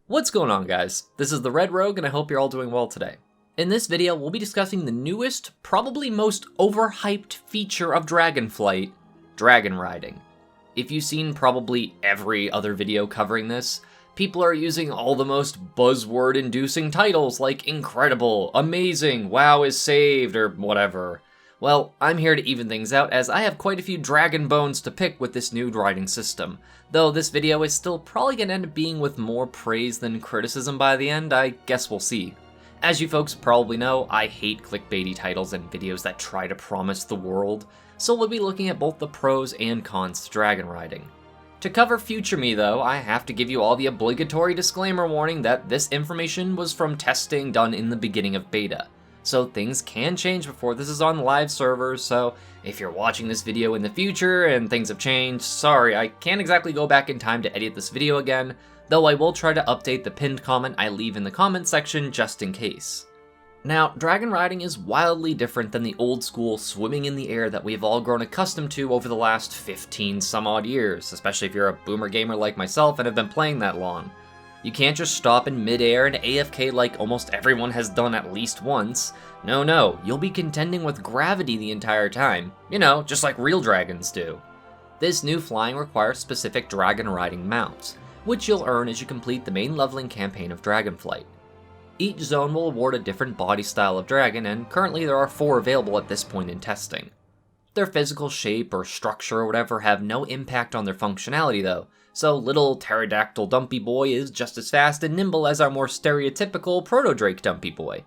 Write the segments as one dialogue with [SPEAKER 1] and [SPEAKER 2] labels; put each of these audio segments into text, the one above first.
[SPEAKER 1] What's going on, guys? This is the Red Rogue and I hope you're all doing well today. In this video, we'll be discussing the newest, probably most overhyped feature of Dragonflight, Dragonriding. If you've seen probably every other video covering this, people are using all the most buzzword-inducing titles like incredible, amazing, WoW is saved, or whatever. Well, I'm here to even things out as I have quite a few dragon bones to pick with this new riding system. Though this video is still probably going to end up being with more praise than criticism by the end, I guess we'll see. As you folks probably know, I hate clickbaity titles and videos that try to promise the world, so we'll be looking at both the pros and cons to dragon riding. To cover future me though, I have to give you all the obligatory disclaimer warning that this information was from testing done in the beginning of beta. So things can change before this is on live servers, so if you're watching this video in the future and things have changed, sorry, I can't exactly go back in time to edit this video again, though I will try to update the pinned comment I leave in the comment section just in case. Now, dragon riding is wildly different than the old school swimming in the air that we've all grown accustomed to over the last 15 some odd years, especially if you're a boomer gamer like myself and have been playing that long. You can't just stop in mid-air and AFK like almost everyone has done at least once. No, you'll be contending with gravity the entire time. You know, just like real dragons do. This new flying requires specific dragon riding mounts, which you'll earn as you complete the main leveling campaign of Dragonflight. Each zone will award a different body style of dragon, and currently there are 4 available at this point in testing. Their physical shape or structure or whatever have no impact on their functionality though, so little pterodactyl dumpy boy is just as fast and nimble as our more stereotypical proto-drake dumpy boy.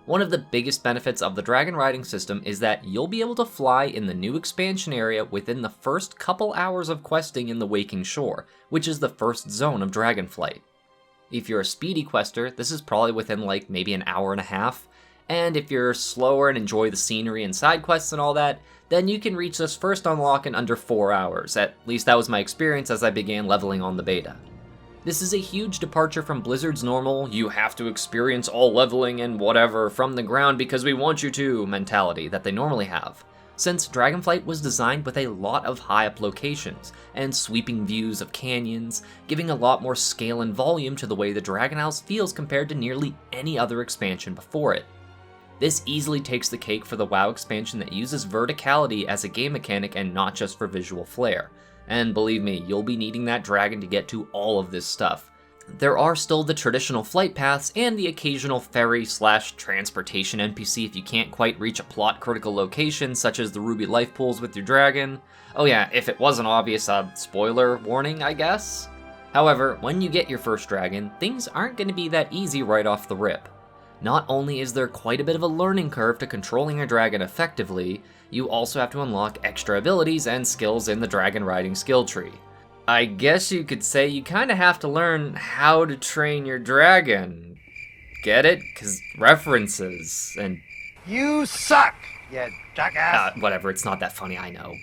[SPEAKER 1] One of the biggest benefits of the dragon riding system is that you'll be able to fly in the new expansion area within the first couple hours of questing in the Waking Shore, which is the first zone of Dragonflight. If you're a speedy quester, this is probably within like maybe an hour and a half, and if you're slower and enjoy the scenery and side quests and all that, then you can reach this first unlock in under 4 hours, at least that was my experience as I began leveling on the beta. This is a huge departure from Blizzard's normal, you have to experience all leveling and whatever from the ground because we want you to mentality that they normally have, since Dragonflight was designed with a lot of high up locations and sweeping views of canyons, giving a lot more scale and volume to the way the Dragon Isles feels compared to nearly any other expansion before it. This easily takes the cake for the WoW expansion that uses verticality as a game mechanic and not just for visual flair. And believe me, you'll be needing that dragon to get to all of this stuff. There are still the traditional flight paths and the occasional ferry/transportation NPC if you can't quite reach a plot critical location such as the Ruby Life Pools with your dragon. Oh yeah, if it wasn't obvious, spoiler warning I guess. However, when you get your first dragon, things aren't going to be that easy right off the rip. Not only is there quite a bit of a learning curve to controlling your dragon effectively, you also have to unlock extra abilities and skills in the dragon riding skill tree. I guess you could say you kinda have to learn how to train your dragon. Get it? 'Cause references, and
[SPEAKER 2] You suck, you jackass!
[SPEAKER 1] whatever, it's not that funny, I know.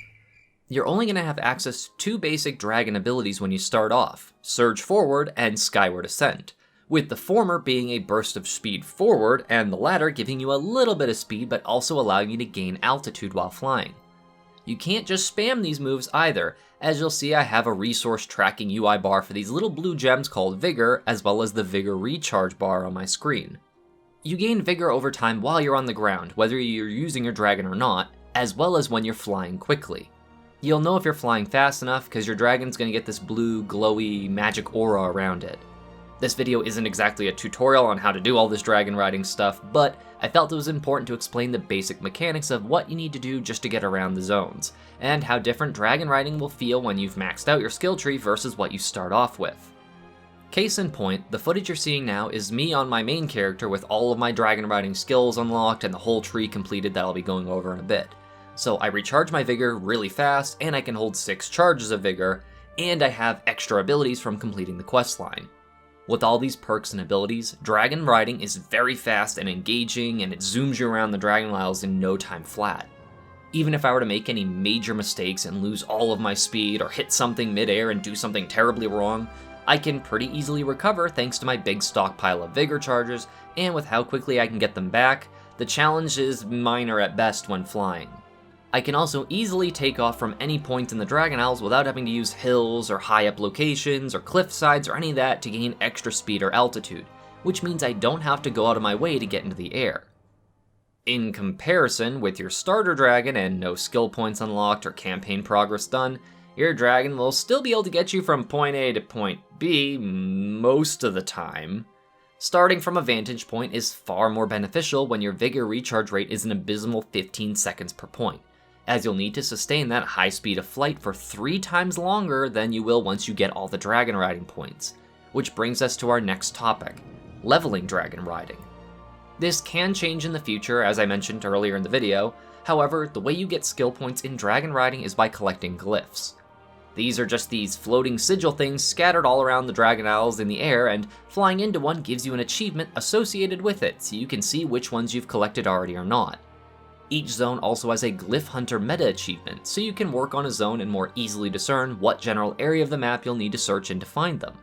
[SPEAKER 1] You're only gonna have access to 2 basic dragon abilities when you start off, Surge Forward and Skyward Ascent, with the former being a burst of speed forward and the latter giving you a little bit of speed but also allowing you to gain altitude while flying. You can't just spam these moves either, as you'll see I have a resource tracking UI bar for these little blue gems called Vigor, as well as the Vigor recharge bar on my screen. You gain Vigor over time while you're on the ground, whether you're using your dragon or not, as well as when you're flying quickly. You'll know if you're flying fast enough because your dragon's going to get this blue, glowy, magic aura around it. This video isn't exactly a tutorial on how to do all this dragon riding stuff, but I felt it was important to explain the basic mechanics of what you need to do just to get around the zones, and how different dragon riding will feel when you've maxed out your skill tree versus what you start off with. Case in point, the footage you're seeing now is me on my main character with all of my dragon riding skills unlocked and the whole tree completed that I'll be going over in a bit. So I recharge my Vigor really fast, and I can hold 6 charges of Vigor, and I have extra abilities from completing the questline. With all these perks and abilities, dragon riding is very fast and engaging, and it zooms you around the Dragon Isles in no time flat. Even if I were to make any major mistakes and lose all of my speed or hit something mid-air and do something terribly wrong, I can pretty easily recover thanks to my big stockpile of Vigor charges, and with how quickly I can get them back, the challenge is minor at best when flying. I can also easily take off from any point in the Dragon Isles without having to use hills or high up locations or cliff sides or any of that to gain extra speed or altitude, which means I don't have to go out of my way to get into the air. In comparison, with your starter dragon and no skill points unlocked or campaign progress done, your dragon will still be able to get you from point A to point B most of the time. Starting from a vantage point is far more beneficial when your vigor recharge rate is an abysmal 15 seconds per point, as you'll need to sustain that high speed of flight for 3 times longer than you will once you get all the dragon riding points. Which brings us to our next topic, leveling dragon riding. This can change in the future, as I mentioned earlier in the video. However, the way you get skill points in dragon riding is by collecting glyphs. These are just these floating sigil things scattered all around the Dragon Isles in the air, and flying into one gives you an achievement associated with it, so you can see which ones you've collected already or not. Each zone also has a Glyph Hunter meta achievement, so you can work on a zone and more easily discern what general area of the map you'll need to search in to find them.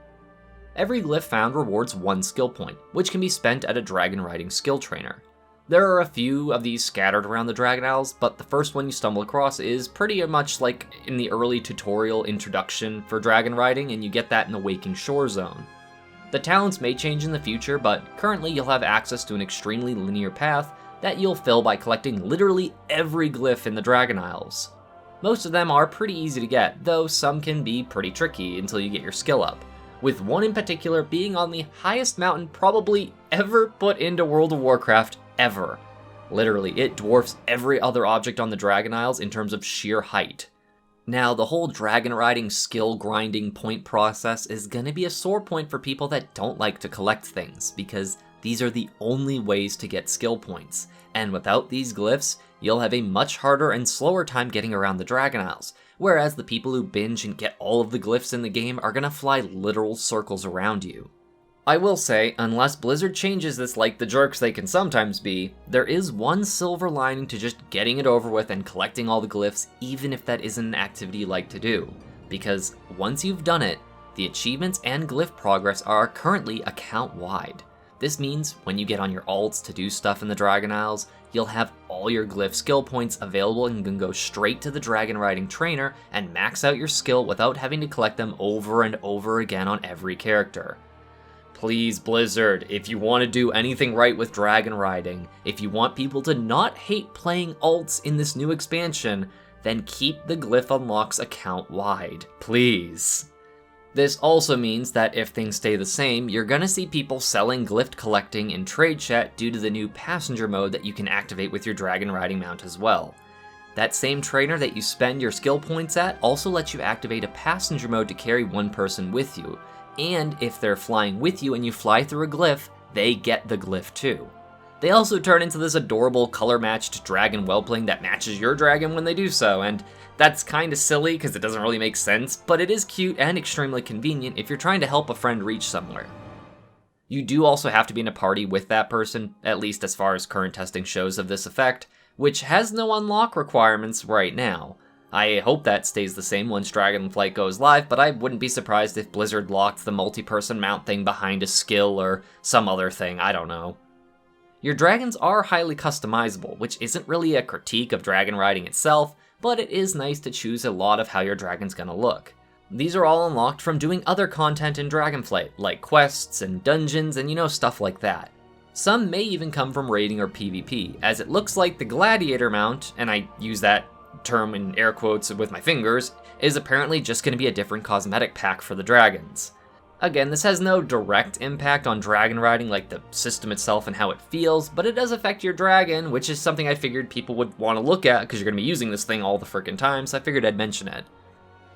[SPEAKER 1] Every glyph found rewards 1 skill point, which can be spent at a dragon riding skill trainer. There are a few of these scattered around the Dragon Isles, but the first one you stumble across is pretty much like in the early tutorial introduction for dragon riding, and you get that in the Waking Shore zone. The talents may change in the future, but currently you'll have access to an extremely linear path that you'll fill by collecting literally every glyph in the Dragon Isles. Most of them are pretty easy to get, though some can be pretty tricky until you get your skill up, with one in particular being on the highest mountain probably ever put into World of Warcraft ever. Literally, it dwarfs every other object on the Dragon Isles in terms of sheer height. Now, the whole dragon riding skill grinding point process is gonna be a sore point for people that don't like to collect things, because these are the only ways to get skill points, and without these glyphs, you'll have a much harder and slower time getting around the Dragon Isles, whereas the people who binge and get all of the glyphs in the game are gonna fly literal circles around you. I will say, unless Blizzard changes this like the jerks they can sometimes be, there is one silver lining to just getting it over with and collecting all the glyphs, even if that isn't an activity you like to do. Because once you've done it, the achievements and glyph progress are currently account-wide. This means when you get on your alts to do stuff in the Dragon Isles, you'll have all your glyph skill points available and can go straight to the dragon riding trainer and max out your skill without having to collect them over and over again on every character. Please, Blizzard, if you want to do anything right with dragon riding, if you want people to not hate playing alts in this new expansion, then keep the glyph unlocks account-wide, please. This also means that if things stay the same, you're gonna see people selling glyph collecting in trade chat due to the new passenger mode that you can activate with your dragon riding mount as well. That same trainer that you spend your skill points at also lets you activate a passenger mode to carry one person with you, and if they're flying with you and you fly through a glyph, they get the glyph too. They also turn into this adorable color-matched dragon whelpling that matches your dragon when they do so, and that's kinda silly because it doesn't really make sense, but it is cute and extremely convenient if you're trying to help a friend reach somewhere. You do also have to be in a party with that person, at least as far as current testing shows of this effect, which has no unlock requirements right now. I hope that stays the same once Dragonflight goes live, but I wouldn't be surprised if Blizzard locked the multi-person mount thing behind a skill or some other thing, I don't know. Your dragons are highly customizable, which isn't really a critique of dragon riding itself, but it is nice to choose a lot of how your dragon's gonna look. These are all unlocked from doing other content in Dragonflight, like quests and dungeons and stuff like that. Some may even come from raiding or PvP, as it looks like the Gladiator mount, and I use that term in air quotes with my fingers, is apparently just going to be a different cosmetic pack for the dragons. Again, this has no direct impact on dragon riding like the system itself and how it feels, but it does affect your dragon, which is something I figured people would want to look at because you're going to be using this thing all the frickin' time, so I figured I'd mention it.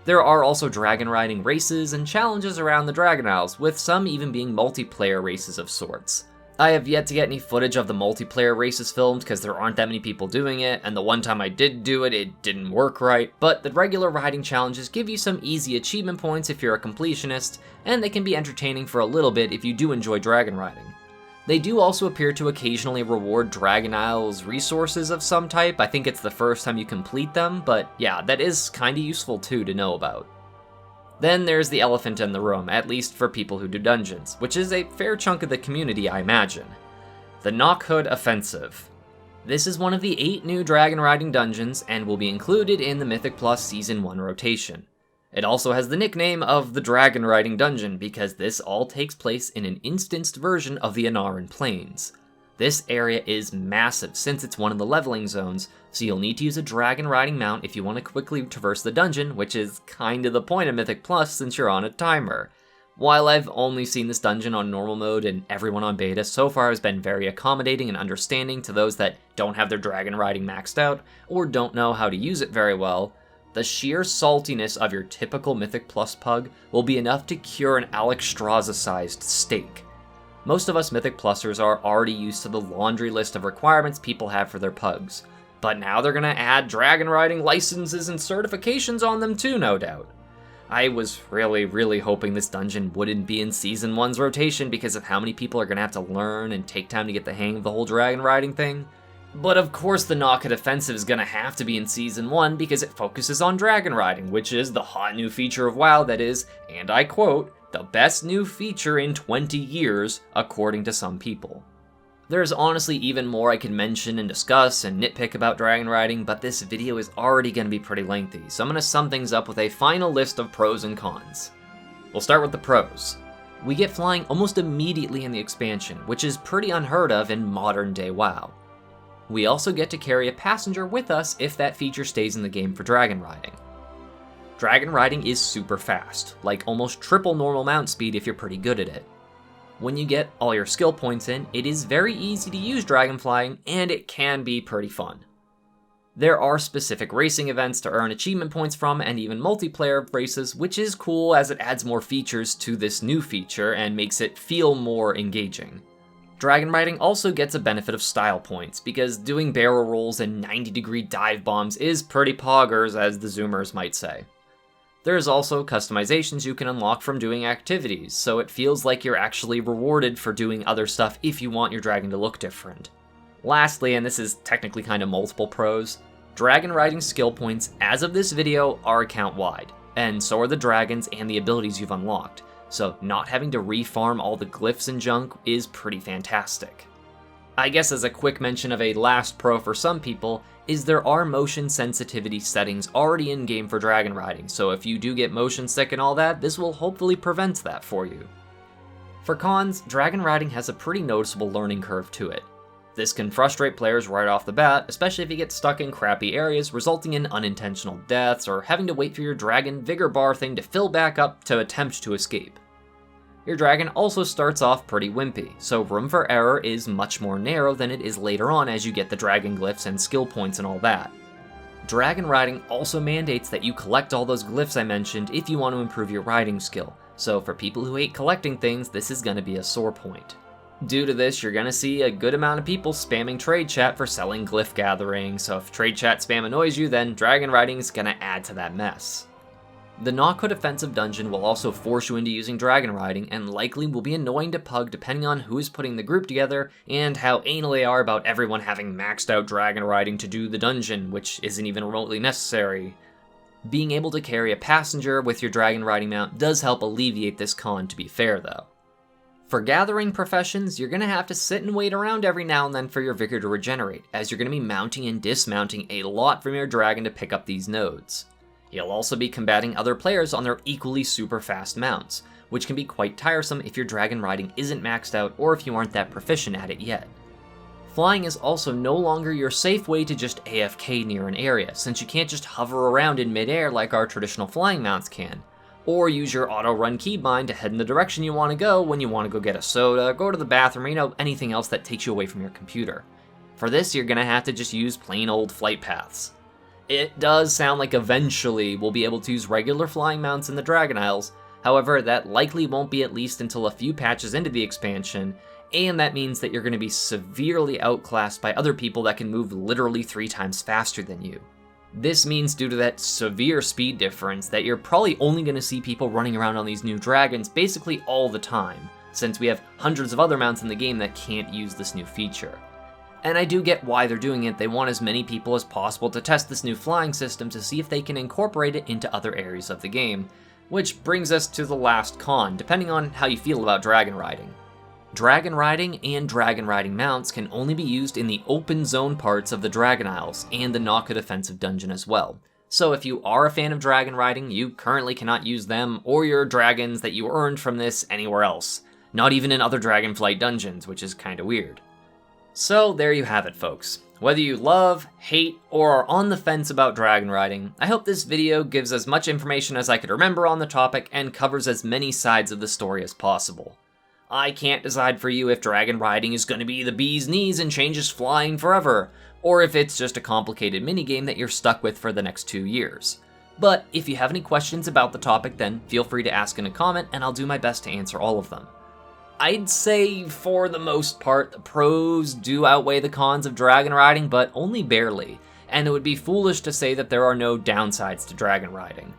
[SPEAKER 1] There are also dragon riding races and challenges around the Dragon Isles, with some even being multiplayer races of sorts. I have yet to get any footage of the multiplayer races filmed because there aren't that many people doing it, and the one time I did do it, it didn't work right, but the regular riding challenges give you some easy achievement points if you're a completionist, and they can be entertaining for a little bit if you do enjoy dragon riding. They do also appear to occasionally reward Dragon Isles resources of some type. I think it's the first time you complete them, but yeah, that is kinda useful too to know about. Then there's the elephant in the room, at least for people who do dungeons, which is a fair chunk of the community, I imagine. The Nokhud Offensive. This is one of the 8 new dragon riding dungeons and will be included in the Mythic Plus Season 1 rotation. It also has the nickname of the Dragon Riding Dungeon because this all takes place in an instanced version of the Anaran Plains. This area is massive since it's one of the leveling zones, so you'll need to use a dragon riding mount if you want to quickly traverse the dungeon, which is kinda the point of Mythic Plus since you're on a timer. While I've only seen this dungeon on normal mode and everyone on beta so far has been very accommodating and understanding to those that don't have their dragon riding maxed out or don't know how to use it very well, the sheer saltiness of your typical Mythic Plus pug will be enough to cure an Alexstrasza-sized steak. Most of us Mythic Plusers are already used to the laundry list of requirements people have for their pugs, but now they're gonna add dragon riding licenses and certifications on them too, no doubt. I was really hoping this dungeon wouldn't be in Season 1's rotation because of how many people are gonna have to learn and take time to get the hang of the whole dragon riding thing. But of course the Nokhud Offensive is gonna have to be in Season 1 because it focuses on dragon riding, which is the hot new feature of WoW that is, and I quote, the best new feature in 20 years, according to some people. There's honestly even more I could mention and discuss and nitpick about dragon riding, but this video is already going to be pretty lengthy, so I'm going to sum things up with a final list of pros and cons. We'll start with the pros. We get flying almost immediately in the expansion, which is pretty unheard of in modern day WoW. We also get to carry a passenger with us if that feature stays in the game for dragon riding. Dragon riding is super fast, like almost triple normal mount speed if you're pretty good at it. When you get all your skill points in, it is very easy to use dragon flying, and it can be pretty fun. There are specific racing events to earn achievement points from, and even multiplayer races, which is cool as it adds more features to this new feature and makes it feel more engaging. Dragon riding also gets a benefit of style points, because doing barrel rolls and 90-degree dive bombs is pretty poggers, as the Zoomers might say. There's also customizations you can unlock from doing activities, so it feels like you're actually rewarded for doing other stuff if you want your dragon to look different. Lastly, and this is technically kind of multiple pros, dragon riding skill points as of this video are account-wide, and so are the dragons and the abilities you've unlocked, so not having to refarm all the glyphs and junk is pretty fantastic. I guess as a quick mention of a last pro for some people, is there are motion sensitivity settings already in-game for dragon riding, so if you do get motion sick and all that, this will hopefully prevent that for you. For cons, dragon riding has a pretty noticeable learning curve to it. This can frustrate players right off the bat, especially if you get stuck in crappy areas, resulting in unintentional deaths or having to wait for your dragon vigor bar thing to fill back up to attempt to escape. Your dragon also starts off pretty wimpy, so room for error is much more narrow than it is later on as you get the dragon glyphs and skill points and all that. Dragon riding also mandates that you collect all those glyphs I mentioned if you want to improve your riding skill, so for people who hate collecting things, this is going to be a sore point. Due to this, you're going to see a good amount of people spamming trade chat for selling glyph gathering, so if trade chat spam annoys you, then dragon riding is going to add to that mess. The Nokhud Offensive dungeon will also force you into using dragon riding, and likely will be annoying to pug depending on who's putting the group together, and how anal they are about everyone having maxed out dragon riding to do the dungeon, which isn't even remotely necessary. Being able to carry a passenger with your dragon riding mount does help alleviate this con, to be fair though. For gathering professions, you're going to have to sit and wait around every now and then for your vigor to regenerate, as you're going to be mounting and dismounting a lot from your dragon to pick up these nodes. You'll also be combating other players on their equally super fast mounts, which can be quite tiresome if your dragon riding isn't maxed out or if you aren't that proficient at it yet. Flying is also no longer your safe way to just AFK near an area, since you can't just hover around in midair like our traditional flying mounts can, or use your auto-run keybind to head in the direction you want to go when you want to go get a soda, go to the bathroom, or anything else that takes you away from your computer. For this, you're going to have to just use plain old flight paths. It does sound like eventually we'll be able to use regular flying mounts in the Dragon Isles, however that likely won't be at least until a few patches into the expansion, and that means that you're going to be severely outclassed by other people that can move literally 3 times faster than you. This means due to that severe speed difference that you're probably only going to see people running around on these new dragons basically all the time, since we have hundreds of other mounts in the game that can't use this new feature. And I do get why they're doing it. They want as many people as possible to test this new flying system to see if they can incorporate it into other areas of the game, which brings us to the last con, depending on how you feel about dragon riding. Dragon riding and dragon riding mounts can only be used in the open zone parts of the Dragon Isles and the Nokhud Offensive dungeon as well. So if you are a fan of dragon riding, you currently cannot use them or your dragons that you earned from this anywhere else. Not even in other Dragonflight dungeons, which is kinda weird. So there you have it, folks. Whether you love, hate, or are on the fence about dragon riding, I hope this video gives as much information as I could remember on the topic and covers as many sides of the story as possible. I can't decide for you if dragon riding is going to be the bee's knees and changes flying forever, or if it's just a complicated minigame that you're stuck with for the next 2 years. But if you have any questions about the topic, then feel free to ask in a comment and I'll do my best to answer all of them. I'd say for the most part, the pros do outweigh the cons of dragon riding, but only barely, and it would be foolish to say that there are no downsides to dragon riding.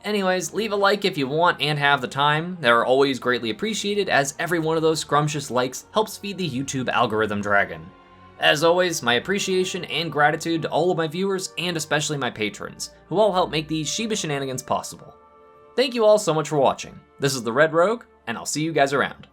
[SPEAKER 1] Anyways, leave a like if you want and have the time. They're always greatly appreciated, as every one of those scrumptious likes helps feed the YouTube algorithm dragon. As always, my appreciation and gratitude to all of my viewers, and especially my patrons, who all help make these Shiba Shenanigans possible. Thank you all so much for watching. This is the Red Rogue, and I'll see you guys around.